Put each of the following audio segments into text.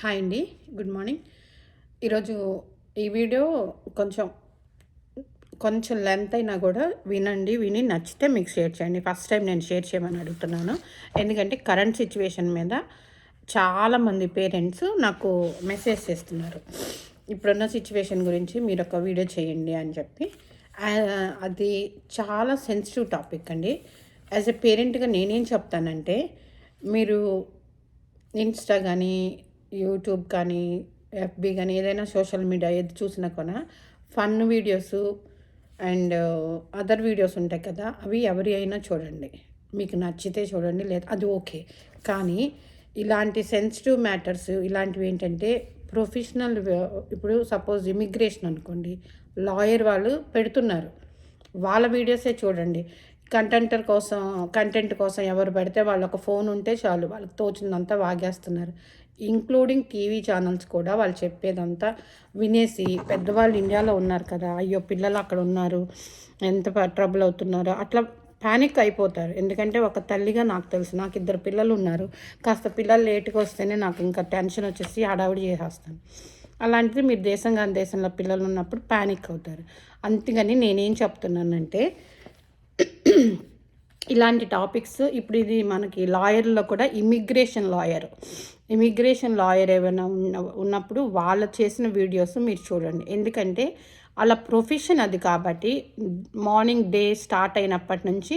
Hi అండి. Good morning. ఈరోజు ఈ వీడియో కొంచెం కొంచెం లెంత్ అయినా కూడా వినండి. విని నచ్చితే మీకు షేర్ చేయండి. ఫస్ట్ టైం నేను షేర్ చేయమని అడుగుతున్నాను. ఎందుకంటే కరెంట్ సిచ్యువేషన్ మీద చాలామంది పేరెంట్స్ నాకు మెసేజ్ చేస్తున్నారు. ఇప్పుడున్న సిచ్యువేషన్ గురించి మీరు ఒక వీడియో చేయండి అని చెప్పి. అది చాలా సెన్సిటివ్ టాపిక్ అండి. యాజ్ ఎ పేరెంట్గా నేనేం చెప్తానంటే, మీరు ఇన్స్టా కానీ, యూట్యూబ్ కానీ, ఎఫ్బీ కానీ, ఏదైనా సోషల్ మీడియా ఏది చూసినా కూడా fun videos and other videos ఉంటాయి కదా, అవి ఎవరి అయినా చూడండి. మీకు నచ్చితే చూడండి, లేదా అది ఓకే. కానీ ఇలాంటి సెన్సిటివ్ మ్యాటర్స్ ఇలాంటివి ఏంటంటే ప్రొఫెషనల్, ఇప్పుడు సపోజ్ ఇమిగ్రేషన్ అనుకోండి, లాయర్ వాళ్ళు పెడుతున్నారు, వాళ్ళ వీడియోసే చూడండి. కంటెంట్ కోసం ఎవరు పెడితే వాళ్ళు ఒక ఫోన్ ఉంటే చాలు, వాళ్ళకి తోచిందంతా వాగేస్తున్నారు. ఇంక్లూడింగ్ టీవీ ఛానల్స్ కూడా వాళ్ళు చెప్పేదంతా వినేసి, పెద్దవాళ్ళు ఇండియాలో ఉన్నారు కదా, అయ్యో పిల్లలు అక్కడ ఉన్నారు, ఎంత ట్రబుల్ అవుతున్నారో అట్లా ప్యానిక్ అయిపోతారు. ఎందుకంటే ఒక తల్లిగా నాకు తెలుసు, నాకు 2 పిల్లలు ఉన్నారు. కాస్త పిల్లలు లేట్గా వస్తేనే నాకు ఇంకా టెన్షన్ వచ్చేసి హడావిడి చేసేస్తాను. అలాంటిది మీరు దేశం కాని దేశంలో పిల్లలు ఉన్నప్పుడు ప్యానిక్ అవుతారు. అంతేగాని నేనేం చెప్తున్నానంటే, ఇలాంటి టాపిక్స్ ఇప్పుడు ఇది మనకి లాయర్లో కూడా ఇమిగ్రేషన్ లాయర్ ఏమైనా ఉన్నప్పుడు వాళ్ళు చేసిన వీడియోస్ మీరు చూడండి. ఎందుకంటే వాళ్ళ ప్రొఫెషన్ అది కాబట్టి, మార్నింగ్ డే స్టార్ట్ అయినప్పటి నుంచి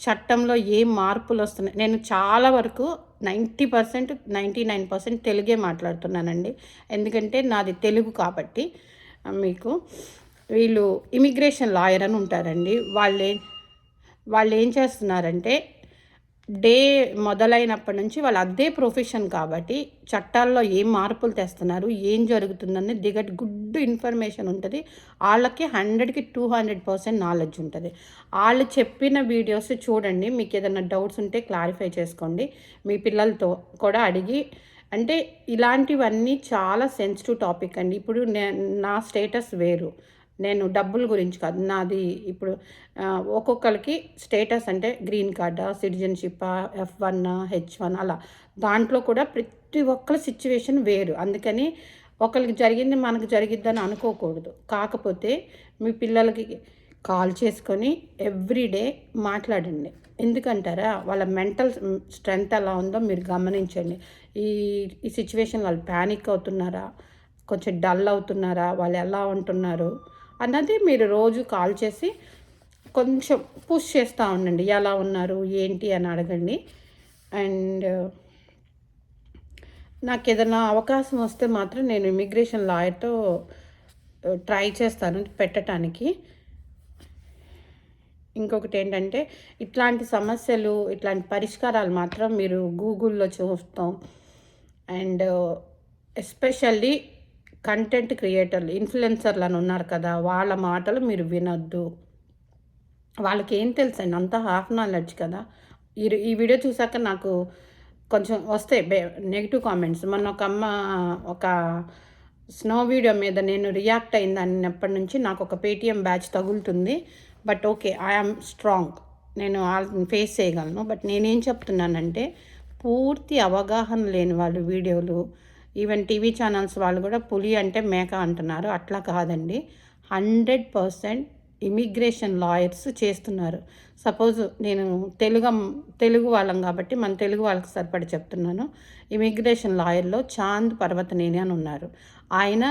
చట్టంలో ఏం మార్పులు వస్తున్నాయి. నేను చాలా వరకు 90%, 99% తెలుగే మాట్లాడుతున్నానండి. ఎందుకంటే నాది తెలుగు కాబట్టి. మీకు వీళ్ళు ఇమిగ్రేషన్ లాయర్ అని ఉంటారండి. వాళ్ళు ఏం చేస్తున్నారంటే, డే మొదలైనప్పటి నుంచి వాళ్ళు అదే ప్రొఫెషన్ కాబట్టి చట్టాల్లో ఏం మార్పులు తెస్తున్నారు, ఏం జరుగుతుందని గుడ్ ఇన్ఫర్మేషన్ ఉంటుంది. వాళ్ళకి 100కి 200% నాలెడ్జ్ ఉంటుంది. వాళ్ళు చెప్పిన వీడియోస్ చూడండి. మీకు ఏదైనా డౌట్స్ ఉంటే క్లారిఫై చేసుకోండి, మీ పిల్లలతో కూడా అడిగి. అంటే ఇలాంటివన్నీ చాలా సెన్సిటివ్ టాపిక్ అండి. ఇప్పుడు నా స్టేటస్ వేరు, నేను డబ్బుల గురించి కాదు. నాది ఇప్పుడు ఒక్కొక్కరికి స్టేటస్ అంటే గ్రీన్ కార్డా, సిటిజన్షిప్పా, F1, H1 అలా. దాంట్లో కూడా ప్రతి ఒక్కరి సిచ్యువేషన్ వేరు. అందుకని ఒకరికి జరిగింది మనకు జరిగిద్దని అనుకోకూడదు. కాకపోతే మీ పిల్లలకి కాల్ చేసుకొని ఎవ్రీడే మాట్లాడండి. ఎందుకంటారా, వాళ్ళ మెంటల్ స్ట్రెంగ్త్ ఎలా ఉందో మీరు గమనించండి. ఈ సిచ్యువేషన్ వాళ్ళు ప్యానిక్ అవుతున్నారా, కొంచెం డల్ అవుతున్నారా, వాళ్ళు ఎలా ఉంటున్నారు అన్నది మీరు రోజు కాల్ చేసి కొంచెం పుష్ చేస్తూ ఉండండి. ఎలా ఉన్నారు ఏంటి అని అడగండి. అండ్ నాకు ఏదైనా అవకాశం వస్తే మాత్రం నేను ఇమిగ్రేషన్ లాయర్తో ట్రై చేస్తాను పెట్టడానికి. ఇంకొకటి ఏంటంటే, ఇట్లాంటి సమస్యలు, ఇట్లాంటి పరిష్కారాలు మాత్రం మీరు గూగుల్లో చూస్తాం. అండ్ ఎస్పెషల్లీ కంటెంట్ క్రియేటర్లు, ఇన్ఫ్లుయెన్సర్లు అని ఉన్నారు కదా, వాళ్ళ మాటలు మీరు వినొద్దు. వాళ్ళకి ఏం తెలుసండి, అంతా హాఫ్ నాలెడ్జ్ కదా. ఈ వీడియో చూసాక నాకు కొంచెం వస్తాయి నెగిటివ్ కామెంట్స్. మొన్న ఒక అమ్మ ఒక స్నో వీడియో మీద నేను రియాక్ట్ అయింది అన్నప్పటి నుంచి నాకు ఒక పేటీఎం బ్యాచ్ తగులుతుంది. బట్ ఓకే, ఐఆమ్ స్ట్రాంగ్, నేను ఫేస్ చేయగలను. బట్ నేనేం చెప్తున్నానంటే, పూర్తి అవగాహన లేని వాళ్ళు వీడియోలు, ఈవెన్ టీవీ ఛానల్స్ వాళ్ళు కూడా పులి అంటే మేక అంటున్నారు. అట్లా కాదండి, 100% ఇమిగ్రేషన్ లాయర్స్ చేస్తున్నారు. సపోజ్ నేను తెలుగు వాళ్ళం కాబట్టి మన తెలుగు వాళ్ళకి సరిపడి చెప్తున్నాను. ఇమిగ్రేషన్ లాయర్లో చాంద్ పర్వతనేని అని ఉన్నారు. ఆయన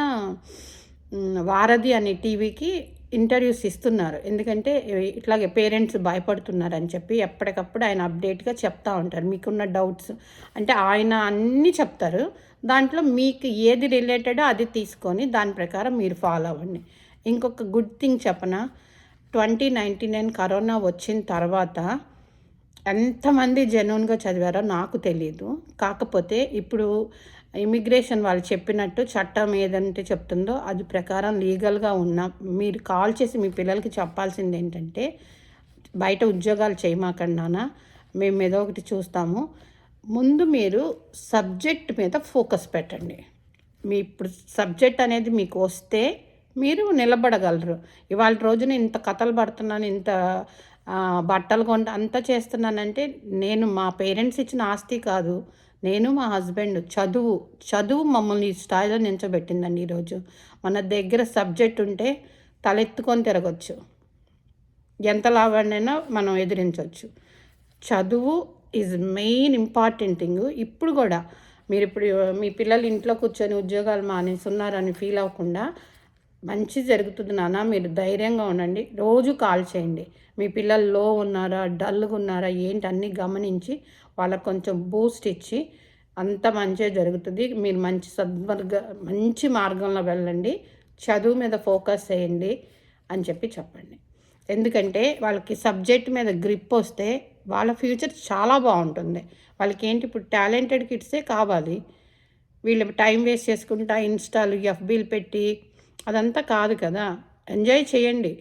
వారధి అనే టీవీకి ఇంటర్వ్యూస్ ఇస్తున్నారు. ఎందుకంటే ఇట్లాగే పేరెంట్స్ భయపడుతున్నారని చెప్పి ఎప్పటికప్పుడు ఆయన అప్డేట్గా చెప్తూ ఉంటారు. మీకున్న డౌట్స్ అంటే ఆయన అన్నీ చెప్తారు. దాంట్లో మీకు ఏది రిలేటెడో అది తీసుకొని దాని ప్రకారం మీరు ఫాలో అవ్వండి. ఇంకొక గుడ్ థింగ్ చెప్పనా, 2019 కరోనా వచ్చిన తర్వాత ఎంతమంది జెన్యూన్గా చదివారో నాకు తెలియదు. కాకపోతే ఇప్పుడు ఇమిగ్రేషన్ వాళ్ళు చెప్పినట్టు చట్టం ఏదంటే చెప్తుందో అది ప్రకారం లీగల్గా ఉన్న మీరు కాల్ చేసి మీ పిల్లలకి చెప్పాల్సింది ఏంటంటే, బయట ఉద్యోగాలు చేయమాకండానా, మేము ఏదో ఒకటి చూస్తాము, ముందు మీరు సబ్జెక్ట్ మీద ఫోకస్ పెట్టండి. మీ ఇప్పుడు సబ్జెక్ట్ అనేది మీకు వస్తే మీరు నిలబడగలరు. ఇవాళ రోజున ఇంత కథలు పడుతున్నాను, ఇంత బట్టలు కొంట అంతా చేస్తున్నానంటే నేను మా పేరెంట్స్ ఇచ్చిన ఆస్తి కాదు, నేను మా హస్బెండ్ చదువు మమ్మల్ని ఈ స్థాయిలో నించోబెట్టిందండి ఈరోజు. మన దగ్గర సబ్జెక్ట్ ఉంటే తలెత్తుకొని తిరగొచ్చు, ఎంత లాభాన్నైనా మనం ఎదిరించవచ్చు. చదువు ఈజ్ మెయిన్ ఇంపార్టెంట్ థింగ్. ఇప్పుడు కూడా మీరు ఇప్పుడు మీ పిల్లలు ఇంట్లో కూర్చొని ఉద్యోగాలు మానేస్తున్నారని ఫీల్ అవ్వకుండా, మంచి జరుగుతుంది నాన్న, మీరు ధైర్యంగా ఉండండి, రోజు కాల్ చేయండి. మీ పిల్లలు లో ఉన్నారా, డల్గా ఉన్నారా ఏంటి అన్నీ గమనించి వాళ్ళకు కొంచెం బూస్ట్ ఇచ్చి అంత మంచిగా జరుగుతుంది. మీరు మంచి మార్గంలో వెళ్ళండి, చదువు మీద ఫోకస్ చేయండి అని చెప్పండి. ఎందుకంటే వాళ్ళకి సబ్జెక్ట్ మీద గ్రిప్ వస్తే వాళ్ళ ఫ్యూచర్ చాలా బాగుంటుంది. వాళ్ళకి ఏంటి ఇప్పుడు టాలెంటెడ్ కిడ్సే కావాలి. వీళ్ళు టైం వేస్ట్ చేసుకుంటా ఇన్స్టాలు ఎఫ్బీలు పెట్టి అదంతా కాదు కదా. ఎంజాయ్ చేయండి,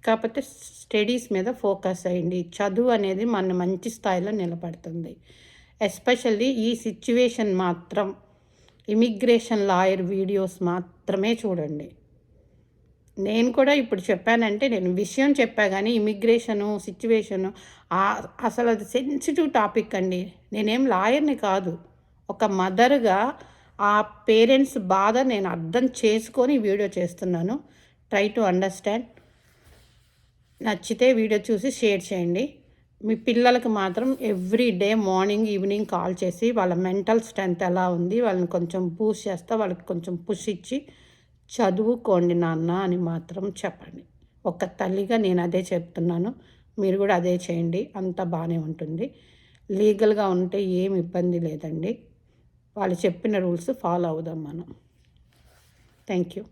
కాకపోతే స్టడీస్ మీద ఫోకస్ అయ్యండి. చదువు అనేది మన మంచి స్థాయిలో నిలబడుతుంది. ఎస్పెషల్లీ ఈ సిచ్యువేషన్ మాత్రం ఇమిగ్రేషన్ లాయర్ వీడియోస్ మాత్రమే చూడండి. నేను కూడా ఇప్పుడు చెప్పానంటే నేను విషయం చెప్పా కానీ ఇమిగ్రేషను సిచ్యువేషను అసలు అది సెన్సిటివ్ టాపిక్ అండి. నేనేం లాయర్ని కాదు, ఒక మదర్గా ఆ పేరెంట్స్ బాధ నేను అర్థం చేసుకొని వీడియో చేస్తున్నాను. Try to understand. నచ్చితే వీడియో చూసి షేర్ చేయండి. మీ పిల్లలకు మాత్రం every day morning evening call చేసి వాళ్ళ మెంటల్ స్ట్రెంత్ ఎలా ఉంది వాళ్ళని కొంచెం బూస్ట్ చేస్తా, వాళ్ళకి కొంచెం పుష్ ఇచ్చి చదువుకోండి నాన్న అని మాత్రం చెప్పండి. ఒక తల్లిగా నేను అదే చెప్తున్నాను, మీరు కూడా అదే చేయండి, అంతా బాగానే ఉంటుంది. లీగల్గా ఉంటే ఏమి ఇబ్బంది లేదండి. వాళ్ళు చెప్పిన రూల్స్ ఫాలో అవుదాం మనం. Thank you.